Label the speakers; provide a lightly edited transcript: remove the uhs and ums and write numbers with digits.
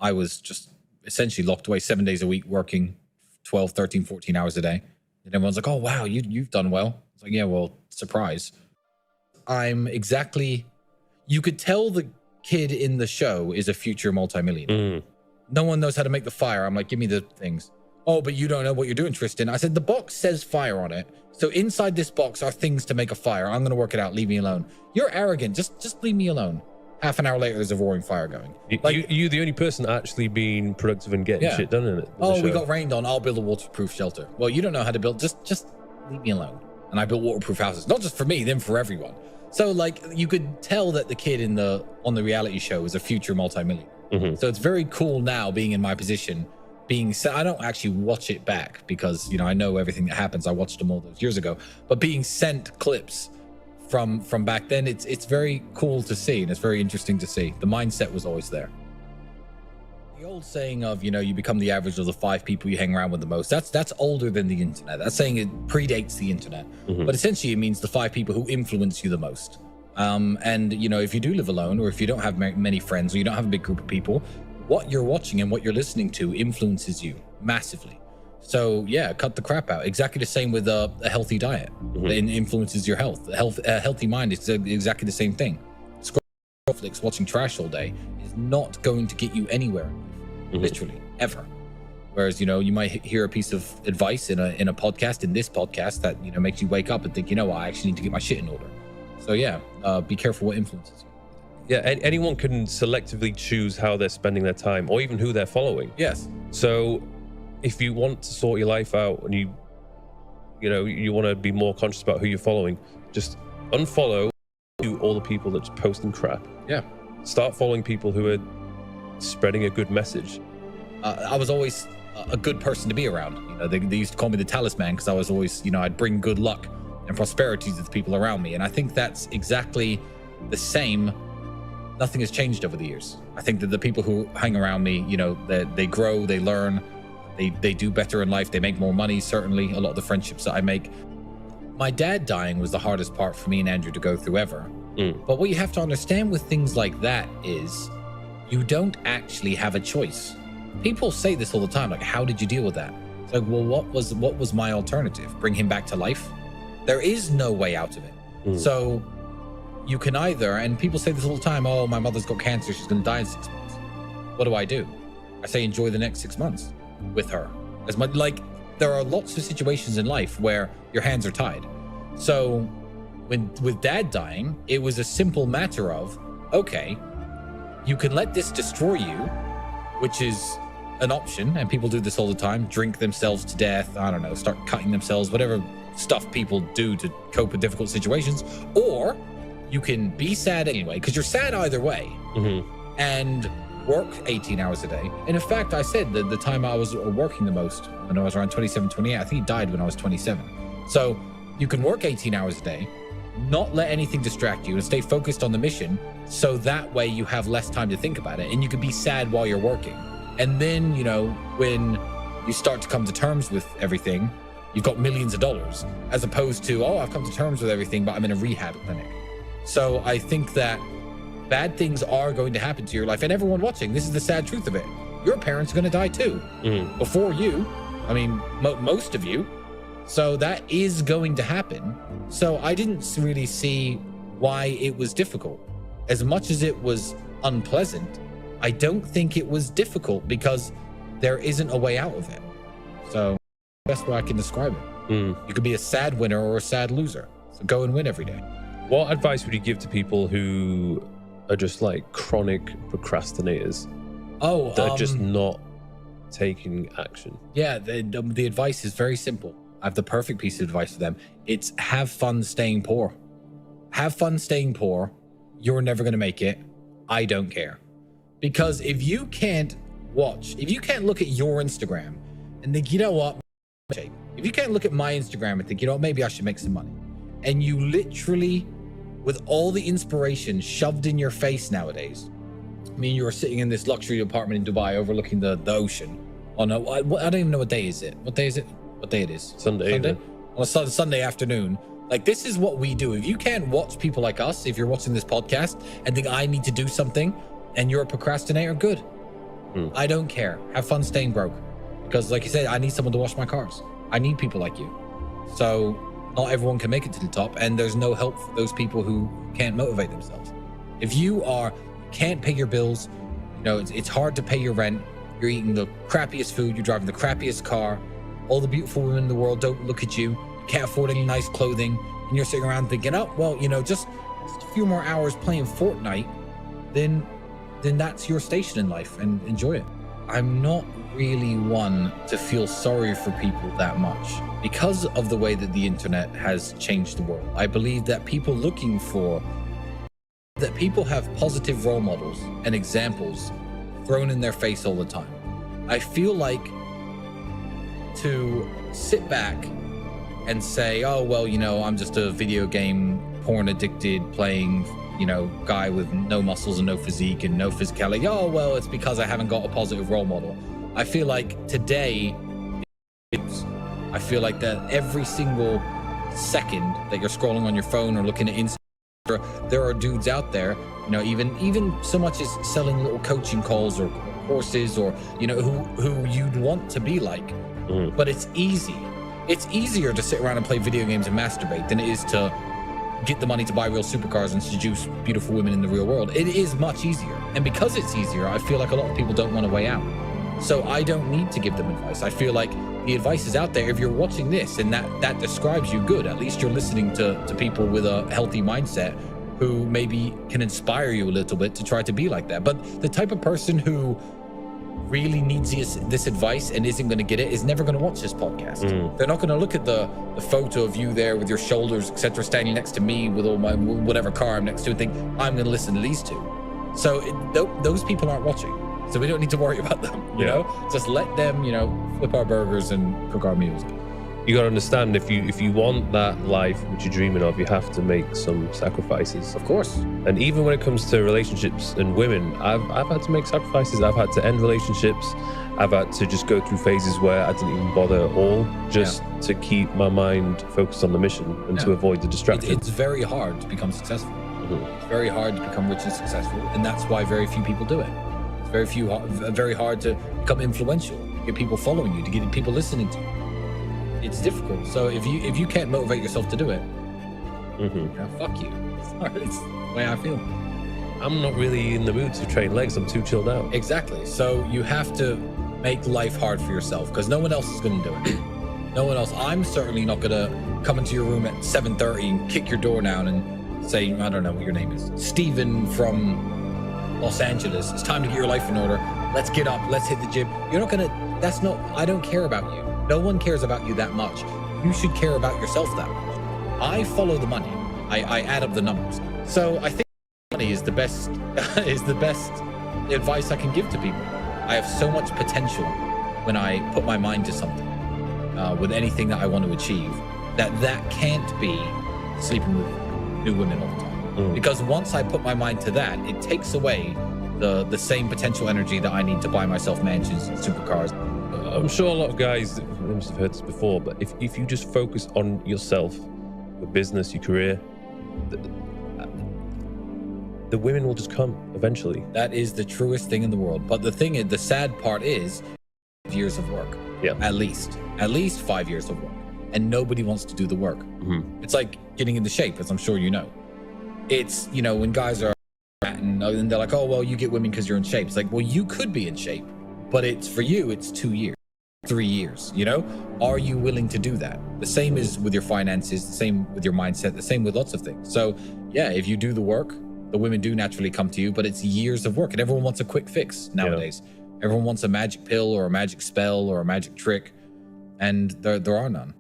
Speaker 1: I was just essentially locked away 7 days a week, working 12, 13, 14 hours a day. And everyone's like, oh, wow, you've done well. It's like, yeah, well, surprise. You could tell the kid in the show is a future multimillionaire. No one knows how to make the fire. I'm like, give me the things. Oh, but you don't know what you're doing, Tristan. I said, the box says fire on it. So inside this box are things to make a fire. I'm going to work it out. Leave me alone. You're arrogant. Just leave me alone. Half an hour later, there's a roaring fire going.
Speaker 2: You're the only person actually being productive and getting shit done in it.
Speaker 1: Oh, we got rained on. I'll build a waterproof shelter. Well, you don't know how to build. Just leave me alone. And I built waterproof houses. Not just for me, then for everyone. So like you could tell that the kid on the reality show is a future multimillionaire. So it's very cool now being in my position. I don't actually watch it back because, I know everything that happens. I watched them all those years ago, but being sent clips from back then, it's very cool to see. And it's very interesting to see. The mindset was always there. The old saying of, you become the average of the 5 people you hang around with the most. That's older than the internet. That saying it predates the internet, but essentially it means the 5 people who influence you the most. And if you do live alone, or if you don't have many friends, or you don't have a big group of people, what you're watching and what you're listening to influences you massively. So yeah, cut the crap out. Exactly the same with a healthy diet. It influences your health. A healthy mind is exactly the same thing. Scrolling Netflix, watching trash all day is not going to get you anywhere, literally ever. Whereas you might hear a piece of advice in a podcast, in this podcast, that makes you wake up and think, I actually need to get my shit in order. So yeah, be careful what influences you.
Speaker 2: Yeah, anyone can selectively choose how they're spending their time, or even who they're following.
Speaker 1: Yes.
Speaker 2: So if you want to sort your life out and you want to be more conscious about who you're following, just unfollow all the people that just posting crap.
Speaker 1: Yeah.
Speaker 2: Start following people who are spreading a good message.
Speaker 1: I was always a good person to be around. They used to call me the talisman because I was always, I'd bring good luck and prosperity to the people around me. And I think that's exactly the same. Nothing has changed over the years. I think that the people who hang around me, they grow, they learn, they do better in life, they make more money. Certainly a lot of the friendships that I make. My dad dying was the hardest part for me and Andrew to go through ever. But what you have to understand with things like that is you don't actually have a choice. People say this all the time, like, how did you deal with that? It's like, well, what was my alternative? Bring him back to life? There is no way out of it. So you can either, and people say this all the time, oh, my mother's got cancer, she's going to die in 6 months. What do? I say enjoy the next 6 months with her. There are lots of situations in life where your hands are tied. So with dad dying, it was a simple matter of, okay, you can let this destroy you, which is an option, and people do this all the time, drink themselves to death, I don't know, start cutting themselves, whatever stuff people do to cope with difficult situations, or you can be sad anyway, because you're sad either way, and work 18 hours a day. And in fact, I said that the time I was working the most, when I was around 27, 28, I think he died when I was 27. So you can work 18 hours a day, not let anything distract you, and stay focused on the mission, so that way you have less time to think about it, and you can be sad while you're working. And then, when you start to come to terms with everything, you've got millions of dollars, as opposed to, oh, I've come to terms with everything, but I'm in a rehab clinic. So I think that bad things are going to happen to your life. And everyone watching, this is the sad truth of it. Your parents are going to die too. Before you. I mean, most of you. So that is going to happen. So I didn't really see why it was difficult. As much as it was unpleasant, I don't think it was difficult because there isn't a way out of it. So that's the way I can describe it. You could be a sad winner or a sad loser. So go and win every day.
Speaker 2: What advice would you give to people who are just like chronic procrastinators? That are just not taking action.
Speaker 1: Yeah, the advice is very simple. I have the perfect piece of advice for them. It's have fun staying poor. Have fun staying poor. You're never going to make it. I don't care. Because if you can't look at your Instagram and think, you know what? If you can't look at my Instagram and think, maybe I should make some money. And you literally, with all the inspiration shoved in your face nowadays, you are sitting in this luxury apartment in Dubai overlooking the ocean. I don't even know what day is it. What day is it? What day it is?
Speaker 2: Sunday.
Speaker 1: On a Sunday afternoon. Like, this is what we do. If you can't watch people like us, if you're watching this podcast and think I need to do something and you're a procrastinator, good. I don't care. Have fun staying broke. Because like you said, I need someone to wash my cars. I need people like you. So not everyone can make it to the top, and there's no help for those people who can't motivate themselves. If you can't pay your bills, it's hard to pay your rent, you're eating the crappiest food, you're driving the crappiest car, all the beautiful women in the world don't look at you, you can't afford any nice clothing, and you're sitting around thinking, oh, well, just a few more hours playing Fortnite, then that's your station in life, and enjoy it. I'm not really one to feel sorry for people that much because of the way that the internet has changed the world. I believe that people have positive role models and examples thrown in their face all the time. I feel like to sit back and say, oh, well, I'm just a video game porn addicted playing guy with no muscles and no physique and no physicality. Oh, well, it's because I haven't got a positive role model. I feel like today, I feel like that every single second that you're scrolling on your phone or looking at Instagram, there are dudes out there, even so much as selling little coaching calls or courses or, who you'd want to be like. But it's easy. It's easier to sit around and play video games and masturbate than it is to get the money to buy real supercars and seduce beautiful women in the real world. It is much easier. And because it's easier, I feel like a lot of people don't want to weigh out. So I don't need to give them advice. I feel like the advice is out there. If you're watching this and that describes you, good. At least you're listening to people with a healthy mindset who maybe can inspire you a little bit to try to be like that. But the type of person who really needs this advice and isn't going to get it is never going to watch this podcast. They're not going to look at the photo of you there with your shoulders, etc., standing next to me with all my whatever car I'm next to and think, I'm going to listen to these two. So those people aren't watching. So we don't need to worry about them, you know? Just let them, flip our burgers and cook our meals.
Speaker 2: You got to understand, if you want that life which you're dreaming of, you have to make some sacrifices.
Speaker 1: Of course.
Speaker 2: And even when it comes to relationships and women, I've had to make sacrifices. I've had to end relationships. I've had to just go through phases where I didn't even bother at all, just to keep my mind focused on the mission and to avoid the distraction.
Speaker 1: It's very hard to become successful. It's very hard to become rich and successful, and that's why very few people do it. It's very hard to become influential, to get people following you, to get people listening to you. It's difficult. So if you can't motivate yourself to do it, fuck you. It's the way I feel.
Speaker 2: I'm not really in the mood to train legs. I'm too chilled out.
Speaker 1: Exactly. So you have to make life hard for yourself because no one else is going to do it. No one else. I'm certainly not going to come into your room at 7:30 and kick your door down and say, I don't know what your name is, Steven from Los Angeles. It's time to get your life in order. Let's get up. Let's hit the gym. You're not going to, I don't care about you. No one cares about you that much. You should care about yourself that much. I follow the money. I add up the numbers. So I think money is the best advice I can give to people. I have so much potential when I put my mind to something, with anything that I want to achieve, that can't be sleeping with new women all the time. Because once I put my mind to that, it takes away the same potential energy that I need to buy myself mansions and supercars.
Speaker 2: I'm sure a lot of guys must have heard this before, but if you just focus on yourself, your business, your career, the women will just come eventually.
Speaker 1: That is the truest thing in the world. But the sad part is 5 years of work.
Speaker 2: Yeah.
Speaker 1: At least 5 years of work. And nobody wants to do the work. It's like getting into shape, as I'm sure you know. It's, when guys are and they're like, oh, well, you get women because you're in shape. It's like, well, you could be in shape, but for you, it's 2 years. 3 years, are you willing to do that? The same is with your finances, the same with your mindset, the same with lots of things. So yeah, if you do the work, the women do naturally come to you, but it's years of work and everyone wants a quick fix nowadays. Everyone wants a magic pill or a magic spell or a magic trick, and there are none.